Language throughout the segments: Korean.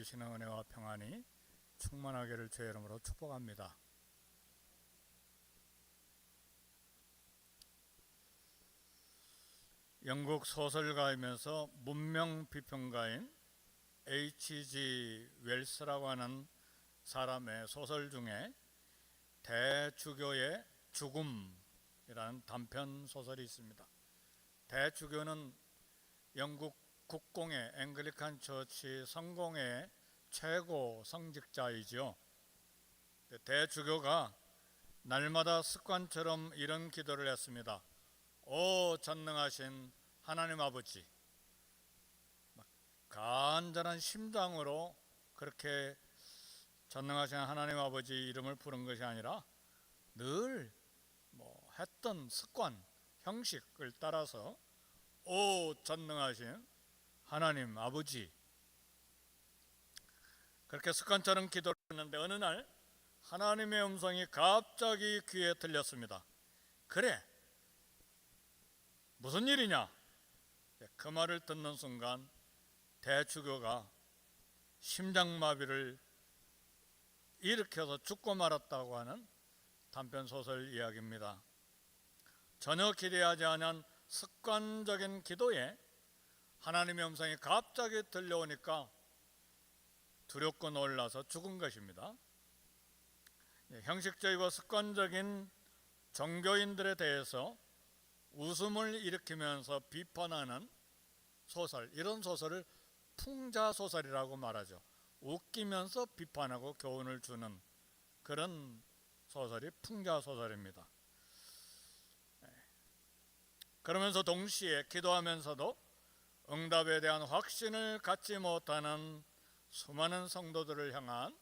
주시는 은혜와 평안이 충만하기를 주의 이름으로 축복합니다. 영국 소설가이면서 문명 비평가인 H.G. 웰스라고 하는 사람의 소설 중에 대주교의 죽음이라는 단편 소설이 있습니다. 대주교는 영국 국공의 앵글리칸 처치 성공의 최고 성직자이지요. 대주교가 날마다 습관처럼 이런 기도를 했습니다. 오 전능하신 하나님 아버지, 간절한 심장으로 그렇게 전능하신 하나님 아버지 이름을 부른 것이 아니라 늘 했던 습관, 형식을 따라서 오 전능하신 하나님 아버지, 그렇게 습관처럼 기도를 했는데 어느 날 하나님의 음성이 갑자기 귀에 들렸습니다. 그래, 무슨 일이냐? 그 말을 듣는 순간 대주교가 심장마비를 일으켜서 죽고 말았다고 하는 단편소설 이야기입니다. 전혀 기대하지 않은 습관적인 기도에 하나님의 음성이 갑자기 들려오니까 두렵고 놀라서 죽은 것입니다. 형식적이고 습관적인 종교인들에 대해서 웃음을 일으키면서 비판하는 소설, 이런 소설을 풍자소설이라고 말하죠. 웃기면서 비판하고 교훈을 주는 그런 소설이 풍자소설입니다. 그러면서 동시에 기도하면서도 응답에 대한 확신을 갖지 못하는 수많은 성도들을 향한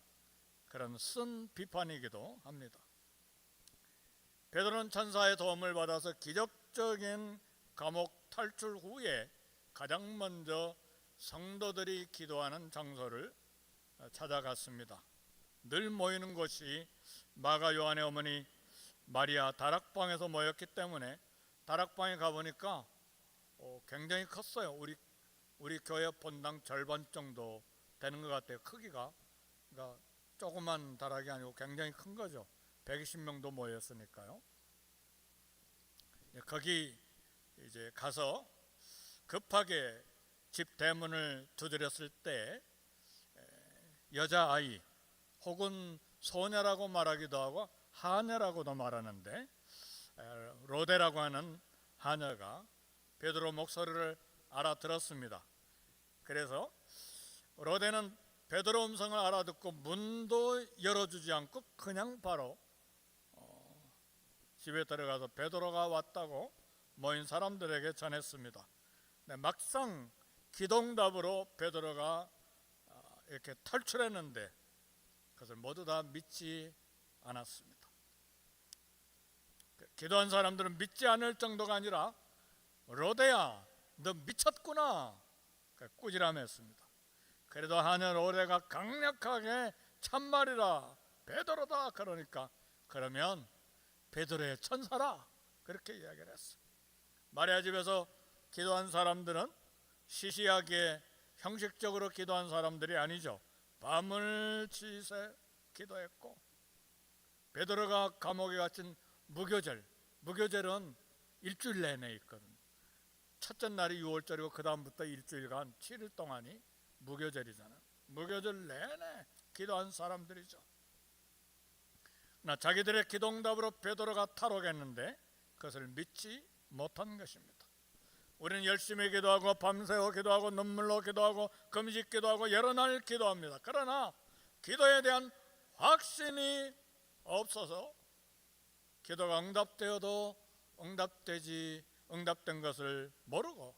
그런 쓴 비판이기도 합니다. 베드로는 천사의 도움을 받아서 기적적인 감옥 탈출 후에 가장 먼저 성도들이 기도하는 장소를 찾아갔습니다. 늘 모이는 곳이 마가 요한의 어머니 마리아 다락방에서 모였기 때문에 다락방에 가보니까 굉장히 컸어요. 우리 교회 본당 절반 정도 되는 것 같아요. 크기가. 그러니까 조그만 다락이 아니고 굉장히 큰 거죠. 120명도 모였으니까요. 거기 이제 가서 급하게 집 대문을 두드렸을 때 여자아이 혹은 소녀라고 말하기도 하고 하녀라고도 말하는데 로데라고 하는 하녀가 베드로 목소리를 알아들었습니다. 그래서 로데는 베드로 음성을 알아듣고 문도 열어주지 않고 그냥 바로 집에 들어가서 베드로가 왔다고 모인 사람들에게 전했습니다. 막상 기도응답으로 베드로가 이렇게 탈출했는데 그것을 모두 다 믿지 않았습니다. 기도한 사람들은 믿지 않을 정도가 아니라 로데야, 너 미쳤구나, 꾸지람했습니다. 그래도 하늘 로데가 강력하게 참말이라 베드로다 그러니까 그러면 베드로의 천사라 그렇게 이야기를 했어요. 마리아 집에서 기도한 사람들은 시시하게 형식적으로 기도한 사람들이 아니죠. 밤을 지새 기도했고 베드로가 감옥에 갇힌 무교절은 일주일 내내 있거든요. 첫째 날이 6월절이고 그 다음부터 일주일간 7일 동안이 무교절이잖아요. 무교절 내내 기도한 사람들이죠. 자기들의 기도응답으로 베드로가 탈옥했는데 그것을 믿지 못한 것입니다. 우리는 열심히 기도하고 밤새워 기도하고 눈물로 기도하고 금식 기도하고 여러 날 기도합니다. 그러나 기도에 대한 확신이 없어서 기도가 응답되어도 응답된 것을 모르고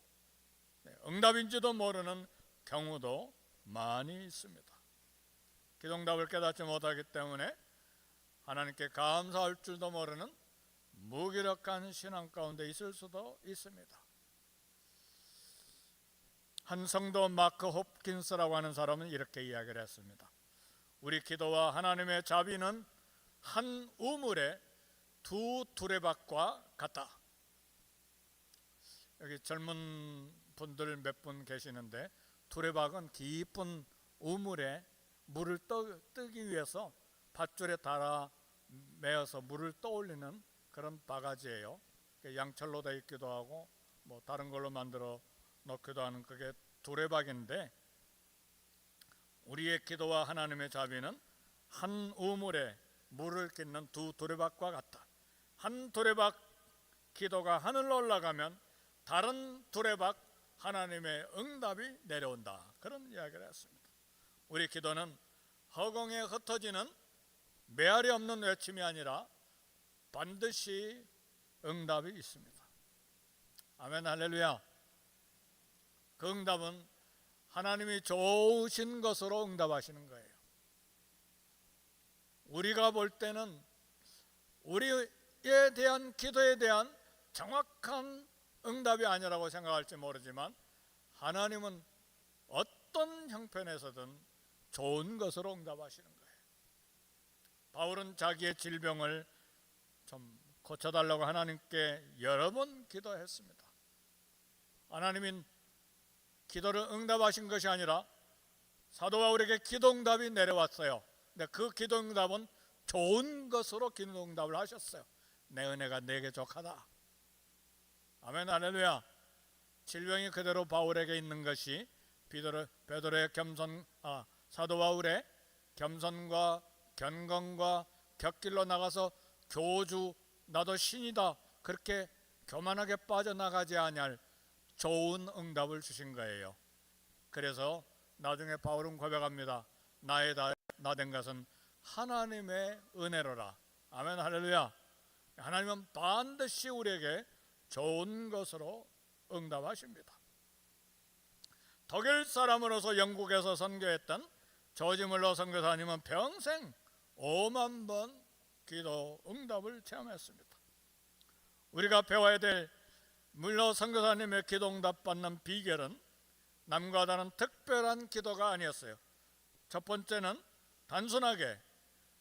응답인지도 모르는 경우도 많이 있습니다. 기도응답을 깨닫지 못하기 때문에 하나님께 감사할 줄도 모르는 무기력한 신앙 가운데 있을 수도 있습니다. 한 성도 마크 홉킨스라고 하는 사람은 이렇게 이야기를 했습니다. 우리 기도와 하나님의 자비는 한 우물의 두 두레박과 같다. 여기 젊은 분들 몇 분 계시는데 두레박은 깊은 우물에 물을 뜨기 위해서 밧줄에 달아 매어서 물을 떠올리는 그런 바가지예요. 양철로 되어 있기도 하고 뭐 다른 걸로 만들어 놓기도 하는 그게 두레박인데, 우리의 기도와 하나님의 자비는 한 우물에 물을 깃는 두 두레박과 같다. 한 두레박 기도가 하늘로 올라가면 다른 두레박 하나님의 응답이 내려온다, 그런 이야기를 했습니다. 우리 기도는 허공에 흩어지는 메아리 없는 외침이 아니라 반드시 응답이 있습니다. 아멘, 할렐루야. 그 응답은 하나님이 좋으신 것으로 응답하시는 거예요. 우리가 볼 때는 우리에 대한 기도에 대한 정확한 응답이 아니라고 생각할지 모르지만, 하나님은 어떤 형편에서든 좋은 것으로 응답하시는 거예요. 바울은 자기의 질병을 좀 고쳐달라고 하나님께 여러 번 기도했습니다. 하나님은 기도를 응답하신 것이 아니라 사도 바울에게 기도 응답이 내려왔어요. 근데 그 기도 응답은 좋은 것으로 기도 응답을 하셨어요. 내 은혜가 내게 족하다. 아멘, 할렐루야. 질병이 그대로 바울에게 있는 것이 베드로의 사도 바울의 겸손과 견건과 곁길로 나가서 교주 나도 신이다 그렇게 교만하게 빠져나가지 아니할 좋은 응답을 주신 거예요. 그래서 나중에 바울은 고백합니다. 나의 나 된 것은 하나님의 은혜로라. 아멘, 할렐루야. 하나님은 반드시 우리에게 좋은 것으로 응답하십니다. 독일 사람으로서 영국에서 선교했던 조지 물러 선교사님은 평생 5만 번 기도 응답을 체험했습니다. 우리가 배워야 될 물러 선교사님의 기도 응답 받는 비결은 남과 다른 특별한 기도가 아니었어요. 첫 번째는 단순하게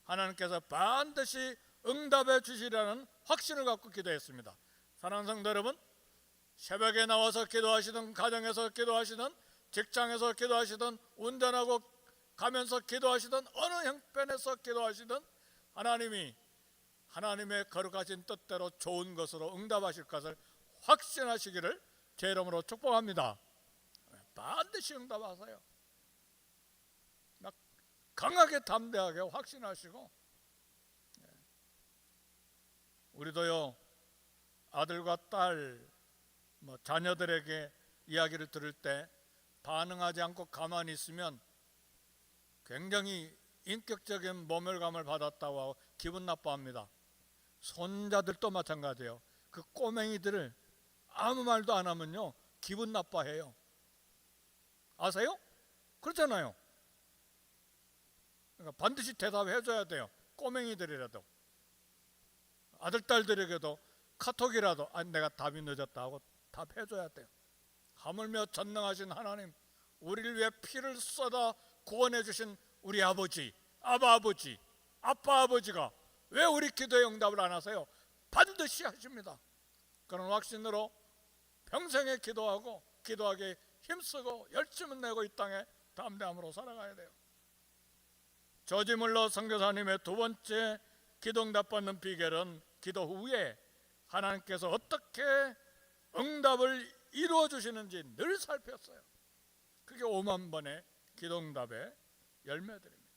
하나님께서 반드시 응답해 주시라는 확신을 갖고 기도했습니다. 사랑하는 성도 여러분, 새벽에 나와서 기도하시든 가정에서 기도하시든 직장에서 기도하시든 운전하고 가면서 기도하시든 어느 형편에서 기도하시든 하나님이 하나님의 거룩하신 뜻대로 좋은 것으로 응답하실 것을 확신하시기를 제 이름으로 축복합니다. 반드시 응답하세요. 강하게 담대하게 확신하시고, 우리도요 아들과 딸 자녀들에게 이야기를 들을 때 반응하지 않고 가만히 있으면 굉장히 인격적인 모멸감을 받았다고 하고 기분 나빠합니다. 손자들도 마찬가지예요. 그 꼬맹이들을 아무 말도 안 하면요 기분 나빠해요. 아세요? 그렇잖아요. 그러니까 반드시 대답해 줘야 돼요. 꼬맹이들이라도 아들 딸들에게도 카톡이라도 내가 답이 늦었다 하고 답해 줘야 돼요. 하물며 전능하신 하나님, 우리를 위해 피를 쏟아 구원해 주신 우리 아버지, 아빠 아버지가 왜 우리 기도에 응답을 안 하세요? 반드시 하십니다. 그런 확신으로 평생에 기도하고 기도하기에 힘쓰고 열심을 내고 이 땅에 담대함으로 살아가야 돼요. 조지 물러 선교사님의 두 번째 기도 응답 받는 비결은 기도 후에 하나님께서 어떻게 응답을 이루어 주시는지 늘 살폈어요. 그게 5만 번의 기도 응답의 열매들입니다.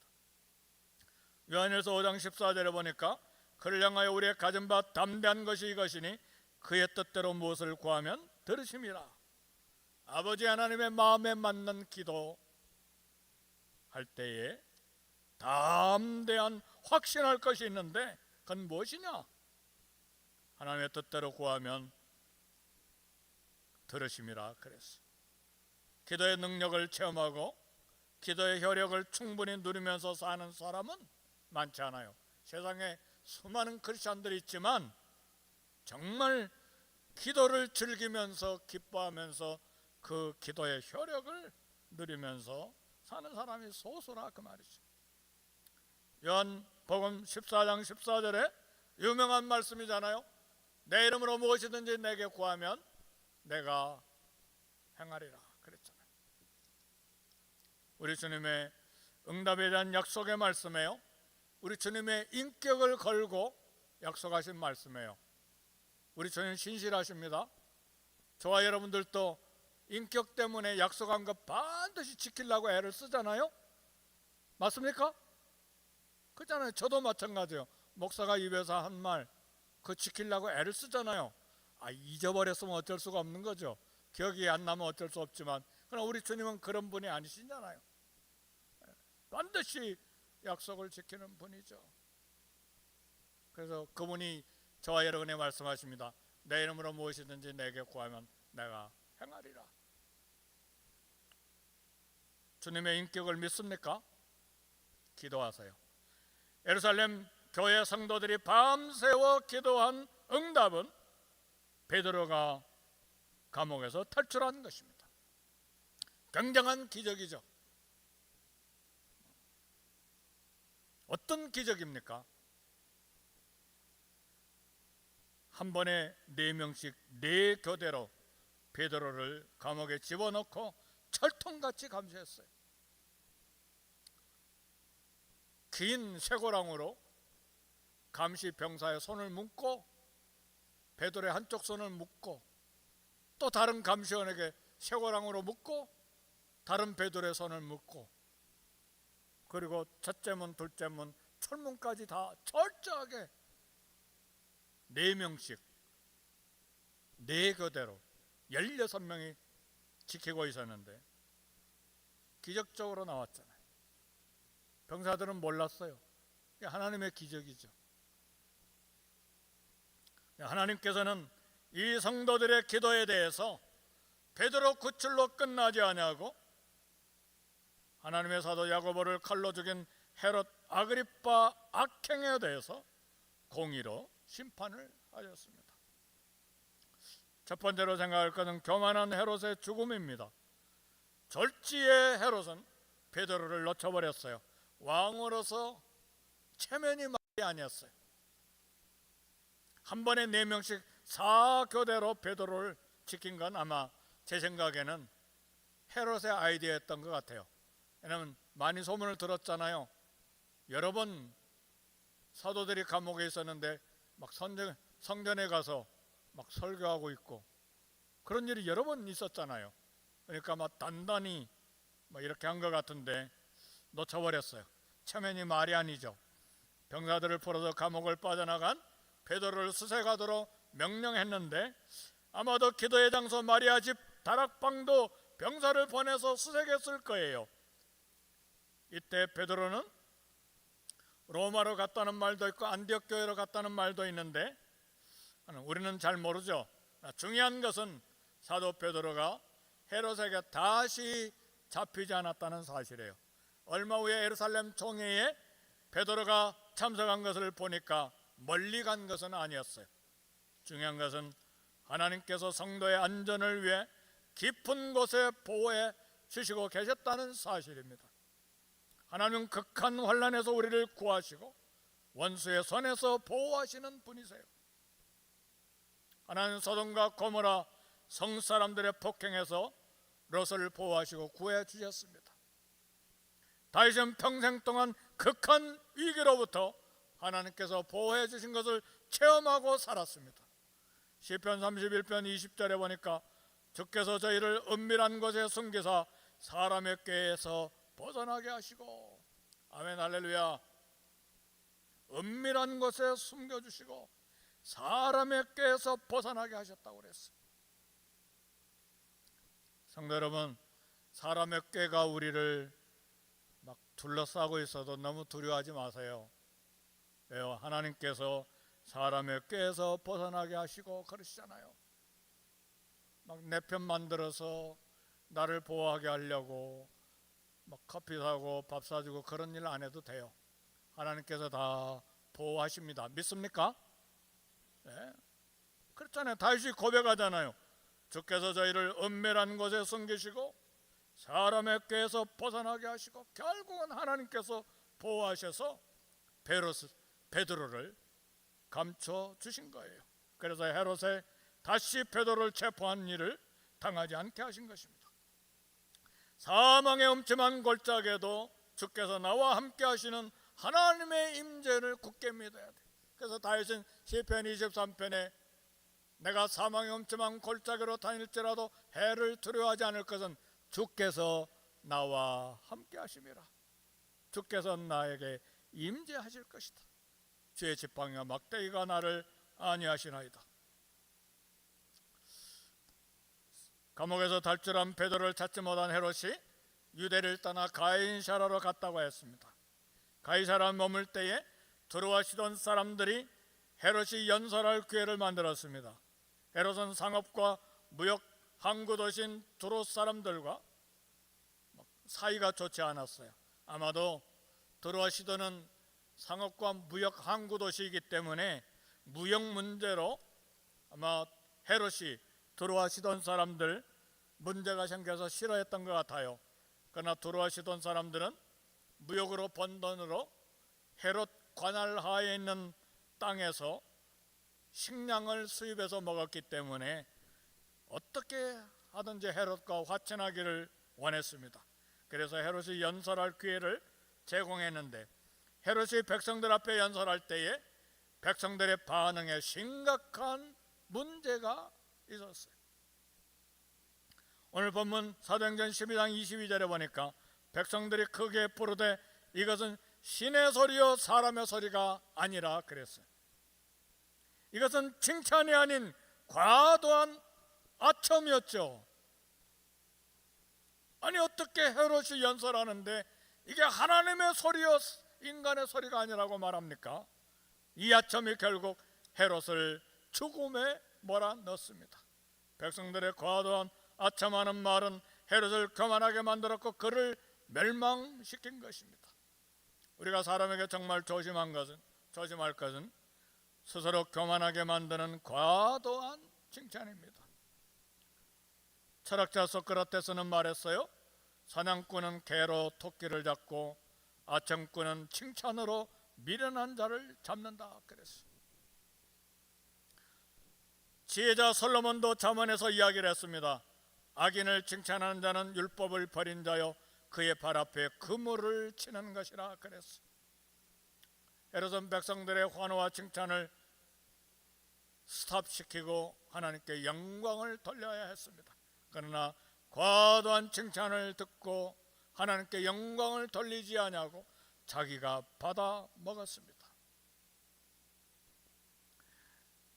요한일서 5장 14절에 보니까 그를 향하여 우리의 가진 바 담대한 것이 이것이니 그의 뜻대로 무엇을 구하면 들으심이라. 아버지 하나님의 마음에 맞는 기도 할 때에 담대한 확신할 것이 있는데 그건 무엇이냐? 하나님의 뜻대로 구하면 들으심이라 그랬어요. 기도의 능력을 체험하고 기도의 효력을 충분히 누리면서 사는 사람은 많지 않아요. 세상에 수많은 크리스찬들이 있지만 정말 기도를 즐기면서 기뻐하면서 그 기도의 효력을 누리면서 사는 사람이 소수라 그 말이죠. 요한복음 14장 14절에 유명한 말씀이잖아요. 내 이름으로 무엇이든지 내게 구하면 내가 행하리라 그랬잖아요. 우리 주님의 응답에 대한 약속의 말씀이에요. 우리 주님의 인격을 걸고 약속하신 말씀이에요. 우리 주님 신실하십니다. 저와 여러분들도 인격 때문에 약속한 것 반드시 지키려고 애를 쓰잖아요. 맞습니까? 그렇잖아요. 저도 마찬가지예요. 목사가 입에서 한 말 그거 지키려고 애를 쓰잖아요. 잊어버렸으면 어쩔 수가 없는 거죠. 기억이 안 나면 어쩔 수 없지만, 그러나 우리 주님은 그런 분이 아니시잖아요. 반드시 약속을 지키는 분이죠. 그래서 그분이 저와 여러분에 말씀하십니다. 내 이름으로 무엇이든지 내게 구하면 내가 행하리라. 주님의 인격을 믿습니까? 기도하세요. 예루살렘 교회 성도들이 밤새워 기도한 응답은 베드로가 감옥에서 탈출한 것입니다. 굉장한 기적이죠. 어떤 기적입니까? 한 번에 4명씩 4교대로 베드로를 감옥에 집어넣고 철통같이 감시했어요. 긴 쇠고랑으로 감시 병사의 손을 묶고 베드로의 한쪽 손을 묶고 또 다른 감시원에게 쇠고랑으로 묶고 다른 베드로의 손을 묶고 그리고 첫째 문, 둘째 문, 철문까지 다 철저하게 4명씩 4교대로 16명이 지키고 있었는데 기적적으로 나왔잖아요. 병사들은 몰랐어요. 하나님의 기적이죠. 하나님께서는 이 성도들의 기도에 대해서 베드로 구출로 끝나지 아니하고 하나님의 사도 야고보를 칼로 죽인 헤롯 아그리파 악행에 대해서 공의로 심판을 하셨습니다. 첫 번째로 생각할 것은 교만한 헤롯의 죽음입니다. 졸지의 헤롯은 베드로를 놓쳐버렸어요. 왕으로서 체면이 말이 아니었어요. 한 번에 4명씩 4교대로 베드로를 지킨 건 아마 제 생각에는 헤롯의 아이디어였던 것 같아요. 왜냐하면 많이 소문을 들었잖아요. 여러 번 사도들이 감옥에 있었는데 막 성전에 가서 막 설교하고 있고 그런 일이 여러 번 있었잖아요. 그러니까 막 단단히 막 이렇게 한 것 같은데 놓쳐버렸어요. 체면이 말이 아니죠. 병사들을 풀어서 감옥을 빠져나간 베드로를 수색하도록 명령했는데 아마도 기도의 장소 마리아 집 다락방도 병사를 보내서 수색했을 거예요. 이때 베드로는 로마로 갔다는 말도 있고 안디옥 교회로 갔다는 말도 있는데 우리는 잘 모르죠. 중요한 것은 사도 베드로가 헤롯에게 다시 잡히지 않았다는 사실이에요. 얼마 후에 예루살렘 총회에 베드로가 참석한 것을 보니까 멀리 간 것은 아니었어요. 중요한 것은 하나님께서 성도의 안전을 위해 깊은 곳에 보호해 주시고 계셨다는 사실입니다. 하나님은 극한 환난에서 우리를 구하시고 원수의 손에서 보호하시는 분이세요. 하나님은 소돔과 고모라 성사람들의 폭행에서 롯을 보호하시고 구해 주셨습니다. 다윗은 평생 동안 극한 위기로부터 하나님께서 보호해 주신 것을 체험하고 살았습니다. 시편 31편 20절에 보니까 주께서 저희를 은밀한 곳에 숨기사 사람의 꾀에서 벗어나게 하시고, 아멘 할렐루야. 은밀한 곳에 숨겨주시고 사람의 꾀에서 벗어나게 하셨다고 그랬어요. 성도 여러분, 사람의 꾀가 우리를 막 둘러싸고 있어도 너무 두려워하지 마세요. 왜요? 하나님께서 사람의 꾀에서 벗어나게 하시고 그러시잖아요. 막 내 편 만들어서 나를 보호하게 하려고 막 커피 사고 밥 사주고 그런 일 안 해도 돼요. 하나님께서 다 보호하십니다. 믿습니까? 네. 그렇잖아요. 다윗이 고백하잖아요. 주께서 저희를 은밀한 곳에 숨기시고 사람의 꾀에서 벗어나게 하시고 결국은 하나님께서 보호하셔서 베드로를 감춰 주신 거예요. 그래서 헤롯에 다시 베드로를 체포한 일을 당하지 않게 하신 것입니다. 사망의 음침한 골짜기에도 주께서 나와 함께 하시는 하나님의 임재를 굳게 믿어야 돼. 그래서 다윗은 시편 23편에 내가 사망의 음침한 골짜기로 다닐지라도 해를 두려워하지 않을 것은 주께서 나와 함께 하심이라. 주께서 나에게 임재하실 것이다. 주의 지팡이와 막대기가 나를 안위하시나이다. 감옥에서 탈출한 베드로를 찾지 못한 헤롯이 유대를 떠나 가이사라로 갔다고 했습니다. 가이사라 머물 때에 두루와 시돈 사람들이 헤롯이 연설할 기회를 만들었습니다. 헤롯은 상업과 무역 항구 도시인 두루 사람들과 사이가 좋지 않았어요. 아마도 두루와 시돈은 상업과 무역 항구 도시이기 때문에 무역 문제로 아마 헤롯이 두루와 시돈 사람들 문제가 생겨서 싫어했던 것 같아요. 그러나 두루와 시돈 사람들은 무역으로 번 돈으로 헤롯 관할 하에 있는 땅에서 식량을 수입해서 먹었기 때문에 어떻게 하든지 헤롯과 화친하기를 원했습니다. 그래서 헤롯이 연설할 기회를 제공했는데 헤롯이 백성들 앞에 연설할 때에 백성들의 반응에 심각한 문제가 있었어요. 오늘 본문 사도행전 12장 22절에 보니까 백성들이 크게 부르되 이것은 신의 소리요 사람의 소리가 아니라 그랬어요. 이것은 칭찬이 아닌 과도한 아첨이었죠. 아니 어떻게 헤롯이 연설하는데 이게 하나님의 소리요 인간의 소리가 아니라고 말합니까? 이 아첨이 결국 헤롯을 죽음에 몰아넣습니다. 백성들의 과도한 아첨하는 말은 헤롯을 교만하게 만들었고 그를 멸망시킨 것입니다. 우리가 사람에게 정말 조심할 것은 스스로 교만하게 만드는 과도한 칭찬입니다. 철학자 소크라테스는 말했어요. 사냥꾼은 개로 토끼를 잡고 아첨꾼은 칭찬으로 미련한 자를 잡는다 그랬어요. 지혜자 솔로몬도 잠언에서 이야기를 했습니다. 악인을 칭찬하는 자는 율법을 버린 자요 그의 발 앞에 그물을 치는 것이라 그랬어요. 헤롯은 백성들의 환호와 칭찬을 스탑시키고 하나님께 영광을 돌려야 했습니다. 그러나 과도한 칭찬을 듣고 하나님께 영광을 돌리지 아니하고 자기가 받아 먹었습니다.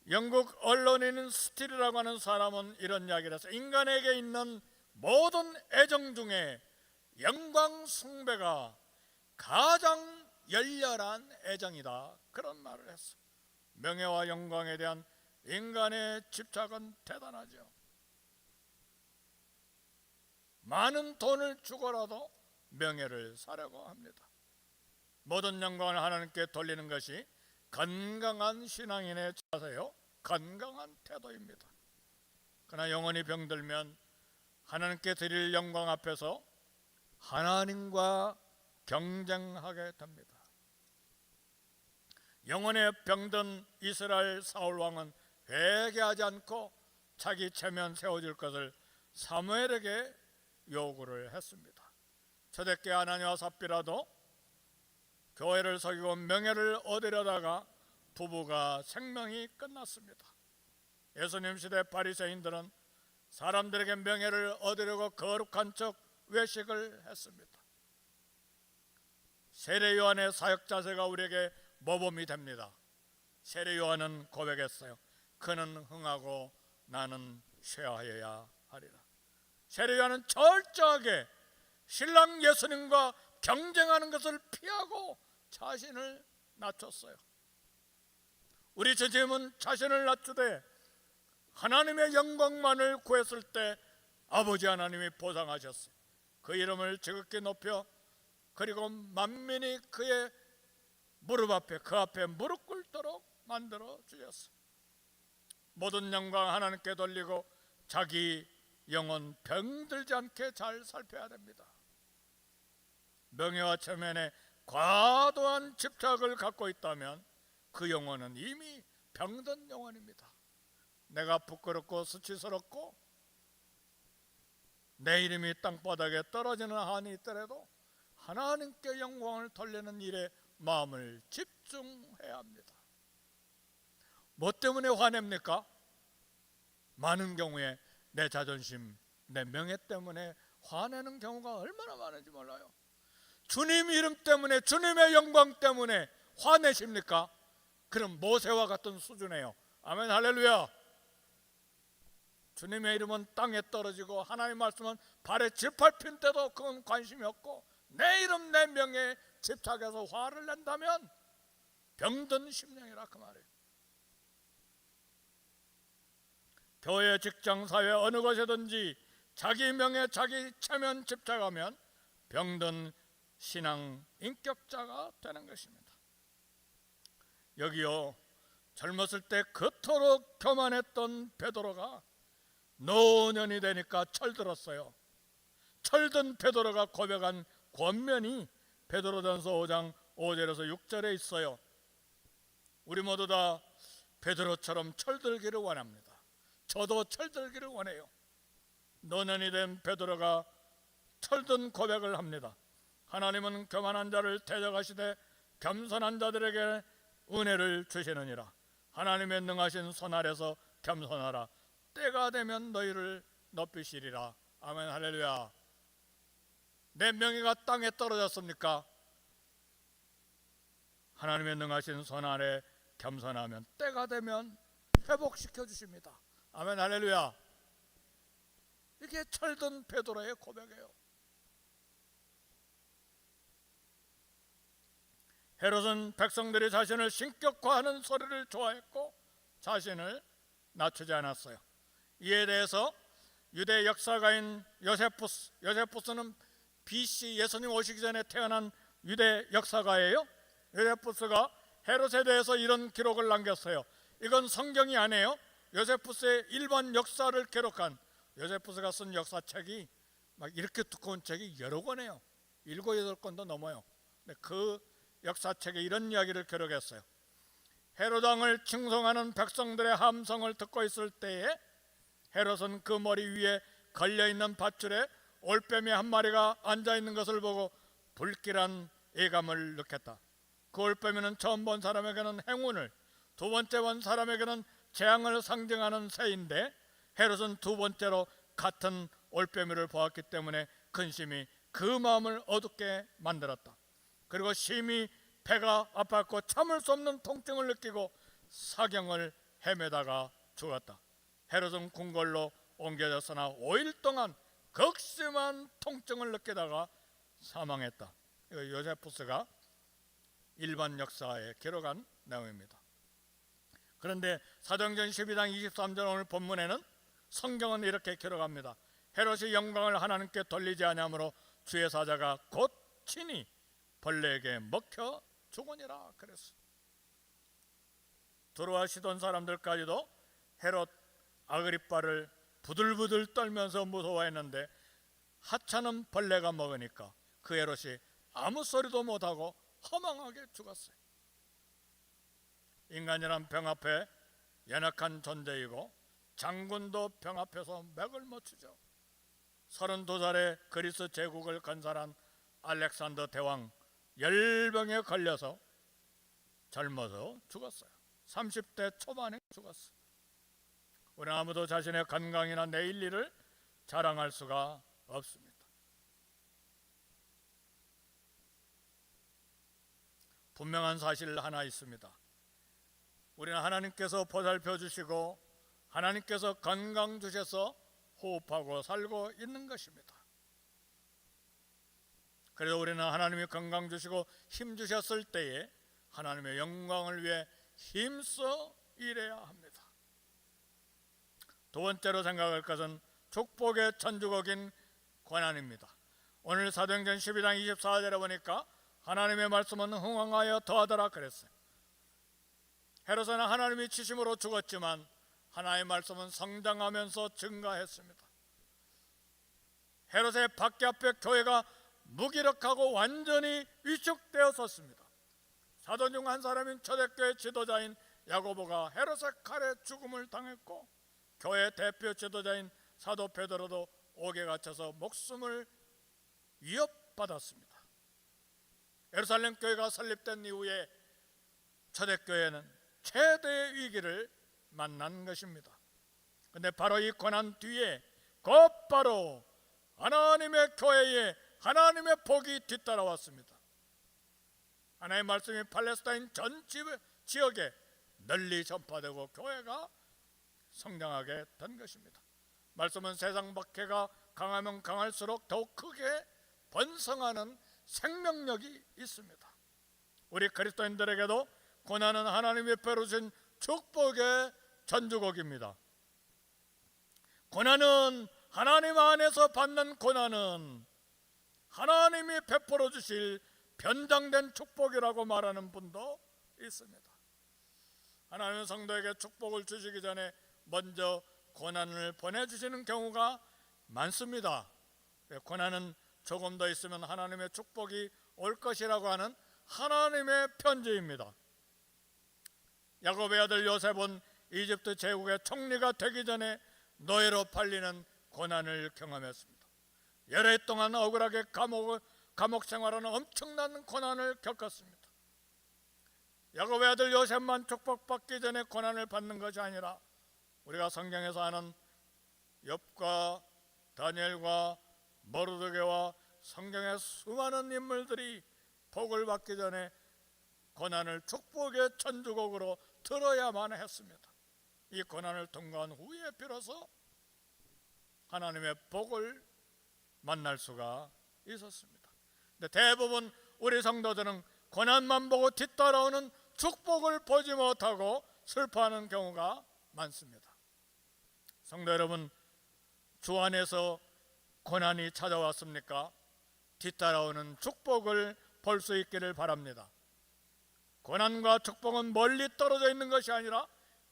영국 언론인 스틸이라고 하는 사람은 이런 이야기를 했어요. 인간에게 있는 모든 애정 중에 영광 숭배가 가장 열렬한 애정이다 그런 말을 했어요. 명예와 영광에 대한 인간의 집착은 대단하죠. 많은 돈을 주고라도 명예를 사려고 합니다. 모든 영광을 하나님께 돌리는 것이 건강한 신앙인의 자세요, 건강한 태도입니다. 그러나 영혼이 병들면 하나님께 드릴 영광 앞에서 하나님과 경쟁하게 됩니다. 영혼에 병든 이스라엘 사울 왕은 회개하지 않고 자기 체면 세워줄 것을 사무엘에게 요구를 했습니다. 초대교회 아나니와 삽비라도 교회를 속이고 명예를 얻으려다가 부부가 생명이 끝났습니다. 예수님 시대 바리새인들은 사람들에게 명예를 얻으려고 거룩한 척 외식을 했습니다. 세례 요한의 사역 자세가 우리에게 모범이 됩니다. 세례 요한은 고백했어요. 그는 흥하고 나는 쇠하여야 하리라. 세례 요한은 철저하게 신랑 예수님과 경쟁하는 것을 피하고 자신을 낮췄어요. 우리 주님은 자신을 낮추되 하나님의 영광만을 구했을 때 아버지 하나님이 보상하셨어요. 그 이름을 지극히 높여 그리고 만민이 그의 무릎 앞에 그 앞에 무릎 꿇도록 만들어 주셨어요. 모든 영광 하나님께 돌리고 자기 영혼 병들지 않게 잘 살펴야 됩니다. 명예와 체면에 과도한 집착을 갖고 있다면 그 영혼은 이미 병든 영혼입니다. 내가 부끄럽고 수치스럽고 내 이름이 땅바닥에 떨어지는 한이 있더라도 하나님께 영광을 돌리는 일에 마음을 집중해야 합니다. 뭐 때문에 화냅니까? 많은 경우에 내 자존심, 내 명예 때문에 화내는 경우가 얼마나 많은지 몰라요. 주님 이름 때문에, 주님의 영광 때문에 화내십니까? 그럼 모세와 같은 수준이에요. 아멘, 할렐루야. 주님의 이름은 땅에 떨어지고 하나님의 말씀은 발에 짓밟힌 때도 그건 관심이 없고 내 이름 내 명예에 집착해서 화를 낸다면 병든 심령이라 그 말이에요. 교회, 직장, 사회 어느 곳에든지 자기 명예, 자기 체면 집착하면 병든 신앙 인격자가 되는 것입니다. 여기요, 젊었을 때 그토록 교만했던 베드로가 노년이 되니까 철들었어요. 철든 베드로가 고백한 권면이 베드로전서 5장 5절에서 6절에 있어요. 우리 모두 다 베드로처럼 철들기를 원합니다. 저도 철들기를 원해요. 노년이 된 베드로가 철든 고백을 합니다. 하나님은 교만한 자를 대적하시되 겸손한 자들에게 은혜를 주시느니라. 하나님의 능하신 손 아래서 겸손하라. 때가 되면 너희를 높이시리라. 아멘, 할렐루야. 내 명예가 땅에 떨어졌습니까? 하나님의 능하신 손 아래 겸손하면 때가 되면 회복시켜 주십니다. 아멘, 할렐루야. 이게 철든 베드로의 고백이에요. 헤롯은 백성들이 자신을 신격화하는 소리를 좋아했고 자신을 낮추지 않았어요. 이에 대해서 유대 역사가인 요세푸스는 BC 예수님 오시기 전에 태어난 유대 역사가예요. 요세푸스가 헤롯에 대해서 이런 기록을 남겼어요. 이건 성경이 아니에요. 요세푸스의 일반 역사를 기록한 요세푸스가 쓴 역사책이 막 이렇게 두꺼운 책이 여러 권이에요. 7, 8권도 넘어요. 근데 그 역사책에 이런 이야기를 기록했어요. 헤롯 왕을 칭송하는 백성들의 함성을 듣고 있을 때에 헤롯은 그 머리 위에 걸려있는 밧줄에 올빼미 한 마리가 앉아있는 것을 보고 불길한 예감을 느꼈다. 그 올빼미는 처음 본 사람에게는 행운을, 두 번째 본 사람에게는 재앙을 상징하는 새인데 헤롯은 두 번째로 같은 올빼미를 보았기 때문에 근심이 그 마음을 어둡게 만들었다. 그리고 심히 배가 아팠고 참을 수 없는 통증을 느끼고 사경을 헤매다가 죽었다. 헤롯은 궁궐로 옮겨졌으나 5일 동안 극심한 통증을 느끼다가 사망했다. 이거 요세푸스가 일반 역사에 기록한 내용입니다. 그런데 사도행전 12장 23절 오늘 본문에는 성경은 이렇게 기록합니다. 헤롯이 영광을 하나님께 돌리지 아니하므로 주의 사자가 곧 친히 벌레에게 먹혀 죽으니라 그랬어. 두로와 시돈 사람들까지도 헤롯 아그리빠를 부들부들 떨면서 무서워했는데 하찮은 벌레가 먹으니까 그 헤롯이 아무 소리도 못하고 허망하게 죽었어요. 인간이란 병 앞에 연약한 존재이고 장군도 병 앞에서 맥을 못 추죠. 32살에 그리스 제국을 건설한 알렉산더 대왕 열병에 걸려서 젊어서 죽었어요. 30대 초반에 죽었어요. 우리 아무도 자신의 건강이나 내일 일을 자랑할 수가 없습니다. 분명한 사실 하나 있습니다. 우리는 하나님께서 보살펴 주시고 하나님께서 건강 주셔서 호흡하고 살고 있는 것입니다. 그래서 우리는 하나님이 건강 주시고 힘 주셨을 때에 하나님의 영광을 위해 힘써 일해야 합니다. 두 번째로 생각할 것은 축복의 천주국인 고난입니다. 오늘 사도행전 12장 24절에 보니까 하나님의 말씀은 흥왕하여 더하더라 그랬어요. 헤롯은 하나님이 치심으로 죽었지만 하나님의 말씀은 성장하면서 증가했습니다. 헤롯의 밖에 앞에 교회가 무기력하고 완전히 위축되어 섰습니다. 사도 중 한 사람인 초대교회 지도자인 야고보가 헤롯의 칼에 죽음을 당했고 교회 대표 지도자인 사도 베드로도 옥에 갇혀서 목숨을 위협받았습니다. 예루살렘 교회가 설립된 이후에 초대교회는 최대의 위기를 만난 것입니다. 그런데 바로 이 고난 뒤에 곧바로 하나님의 교회에 하나님의 복이 뒤따라왔습니다. 하나님의 말씀이 팔레스타인 전 지역에 널리 전파되고 교회가 성장하게 된 것입니다. 말씀은 세상 박해가 강하면 강할수록 더욱 크게 번성하는 생명력이 있습니다. 우리 그리스도인들에게도 고난은 하나님이 베푸신 축복의 전주곡입니다. 고난은 하나님 안에서 받는 고난은 하나님이 베풀어 주실 변장된 축복이라고 말하는 분도 있습니다. 하나님은 성도에게 축복을 주시기 전에 먼저 고난을 보내주시는 경우가 많습니다. 고난은 조금 더 있으면 하나님의 축복이 올 것이라고 하는 하나님의 편지입니다. 야곱의 아들 요셉은 이집트 제국의 총리가 되기 전에 노예로 팔리는 고난을 경험했습니다. 여러 해 동안 억울하게 감옥 생활하는 엄청난 고난을 겪었습니다. 야곱의 아들 요셉만 축복받기 전에 고난을 받는 것이 아니라 우리가 성경에서 아는 욥과 다니엘과 모르드게와 성경의 수많은 인물들이 복을 받기 전에 고난을 축복의 천주곡으로 들어야만 했습니다. 이 고난을 통과한 후에 비로소 하나님의 복을 만날 수가 있었습니다. 근데 대부분 우리 성도들은 고난만 보고 뒤따라오는 축복을 보지 못하고 슬퍼하는 경우가 많습니다. 성도 여러분, 주 안에서 고난이 찾아왔습니까? 뒤따라오는 축복을 볼 수 있기를 바랍니다. 고난과 축복은 멀리 떨어져 있는 것이 아니라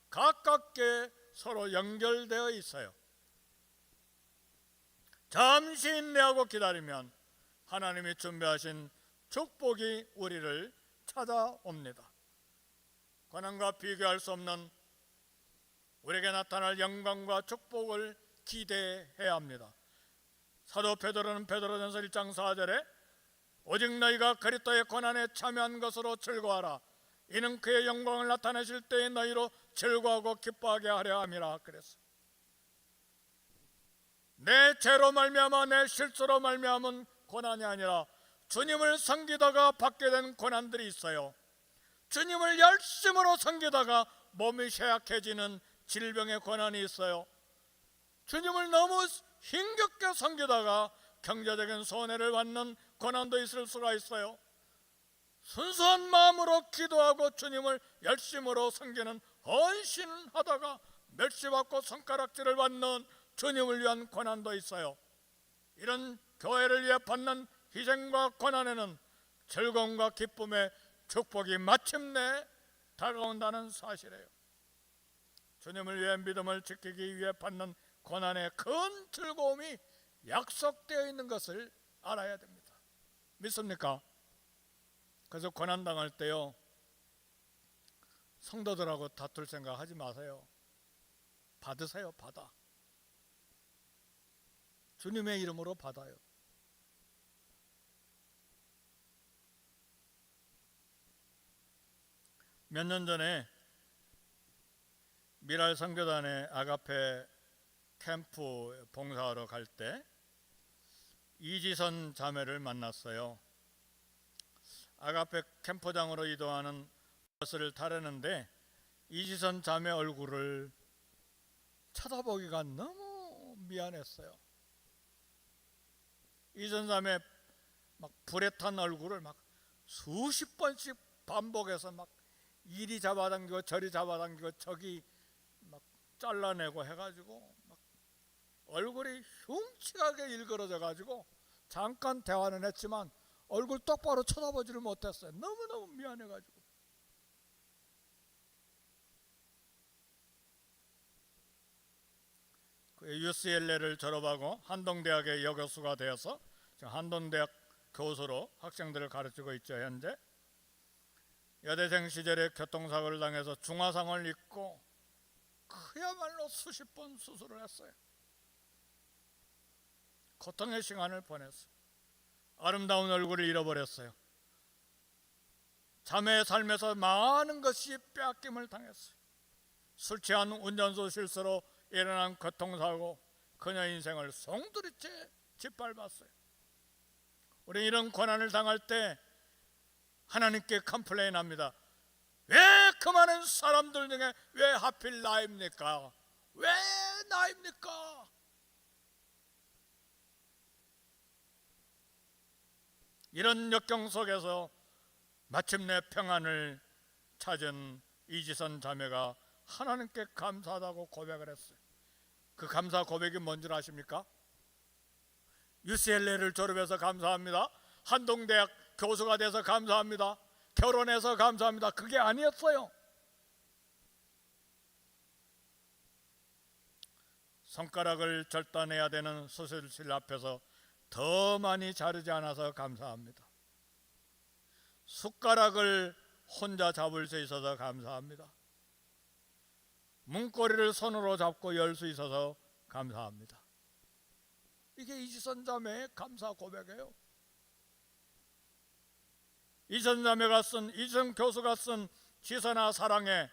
가깝게 서로 연결되어 있어요. 잠시 인내하고 기다리면 하나님이 준비하신 축복이 우리를 찾아옵니다. 고난과 비교할 수 없는 우리에게 나타날 영광과 축복을 기대해야 합니다. 사도 베드로는 베드로전서 1장 4절에 오직 너희가 그리스도의 고난에 참여한 것으로 즐거워하라. 이는 그의 영광을 나타내실 때에 너희로 즐거워하고 기뻐하게 하려 함이라 그랬어요. 내 죄로 말미암아 내 실수로 말미암은 고난이 아니라 주님을 섬기다가 받게 된 고난들이 있어요. 주님을 열심으로 섬기다가 몸이 쇠약해지는 질병의 고난이 있어요. 주님을 너무 힘겹게 섬기다가 경제적인 손해를 받는 고난도 있을 수가 있어요. 순수한 마음으로 기도하고 주님을 열심으로 섬기는 헌신하다가 멸시받고 손가락질을 받는 주님을 위한 고난도 있어요. 이런 교회를 위해 받는 희생과 고난에는 즐거움과 기쁨의 축복이 마침내 다가온다는 사실이에요. 주님을 위해 믿음을 지키기 위해 받는 고난의 큰 즐거움이 약속되어 있는 것을 알아야 됩니다. 믿습니까? 그래서 고난 당할 때요, 성도들하고 다툴 생각 하지 마세요. 받으세요. 받아. 주님의 이름으로 받아요. 몇 년 전에 미랄 선교단의 아가페 캠프 봉사하러 갈 때 이지선 자매를 만났어요. 아가페 캠프장으로 이동하는 버스를 타려는데 이지선 자매 얼굴을 쳐다보기가 너무 미안했어요. 이지선 자매 막 불에 탄 얼굴을 막 수십 번씩 반복해서 막 이리 잡아당기고 저리 잡아당기고 저기 막 잘라내고 해가지고 막 얼굴이 흉측하게 일그러져 가지고 잠깐 대화는 했지만 얼굴 똑바로 쳐다보지를 못했어요. 너무너무 미안해가지고. UCLA를 졸업하고 한동대학의 여교수가 되어서 한동대학 교수로 학생들을 가르치고 있죠. 현재 여대생 시절에 교통사고를 당해서 중화상을 입고 그야말로 수십 번 수술을 했어요. 고통의 시간을 보냈어요. 아름다운 얼굴을 잃어버렸어요. 자매의 삶에서 많은 것이 빼앗김을 당했어요. 술 취한 운전수 실수로 일어난 교통사고, 그녀 인생을 송두리째 짓밟았어요. 우리 이런 고난을 당할 때 하나님께 컴플레인 합니다. 왜 그 많은 사람들 중에 왜 하필 나입니까? 왜 나입니까? 이런 역경 속에서 마침내 평안을 찾은 이지선 자매가 하나님께 감사하다고 고백을 했어요. 그 감사 고백이 뭔 줄 아십니까? UCLA를 졸업해서 감사합니다. 한동대학 교수가 돼서 감사합니다. 결혼해서 감사합니다. 그게 아니었어요. 손가락을 절단해야 되는 수술실 앞에서 더 많이 자르지 않아서 감사합니다. 숟가락을 혼자 잡을 수 있어서 감사합니다. 문고리를 손으로 잡고 열 수 있어서 감사합니다. 이게 이지선 자매의 감사 고백이에요. 이지선 교수가 쓴 지선아 사랑해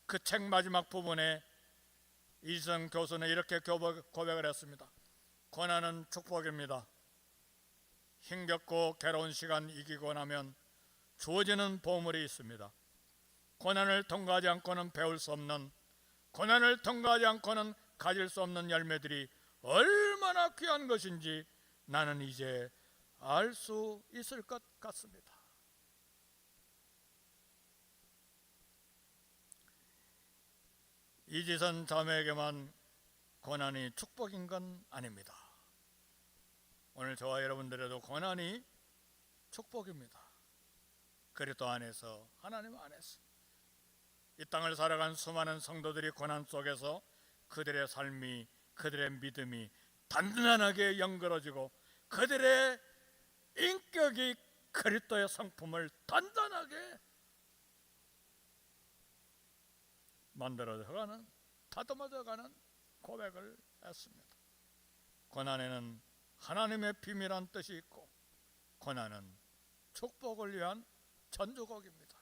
그 책 마지막 부분에 이지선 교수는 이렇게 고백을 했습니다. 고난은 축복입니다. 힘겹고 괴로운 시간 이기고 나면 주어지는 보물이 있습니다. 고난을 통과하지 않고는 배울 수 없는, 고난을 통과하지 않고는 가질 수 없는 열매들이 얼마나 귀한 것인지 나는 이제 알 수 있을 것 같습니다. 이지선 자매에게만 고난이 축복인 건 아닙니다. 오늘 저와 여러분들에도 고난이 축복입니다. 그리스도 안에서, 하나님 안에서 이 땅을 살아간 수많은 성도들이 고난 속에서 그들의 삶이, 그들의 믿음이 단단하게 연결어지고 그들의 인격이 그리스도의 성품을 단단하게 만들어져가는, 다듬어져가는 고백을 했습니다. 고난에는 하나님의 비밀한 뜻이 있고 고난은 축복을 위한 전주곡입니다.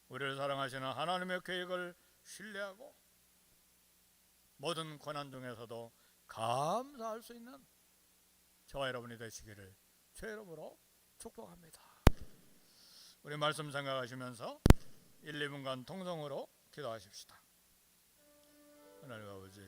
우리를 사랑하시는 하나님의 계획을 신뢰하고 모든 고난 중에서도 감사할 수 있는 저와 여러분이 되시기를 주의 이름으로 축복합니다. 우리 말씀 생각하시면서 1, 2분간 통성으로 기도하십시다. 하나님 아버지,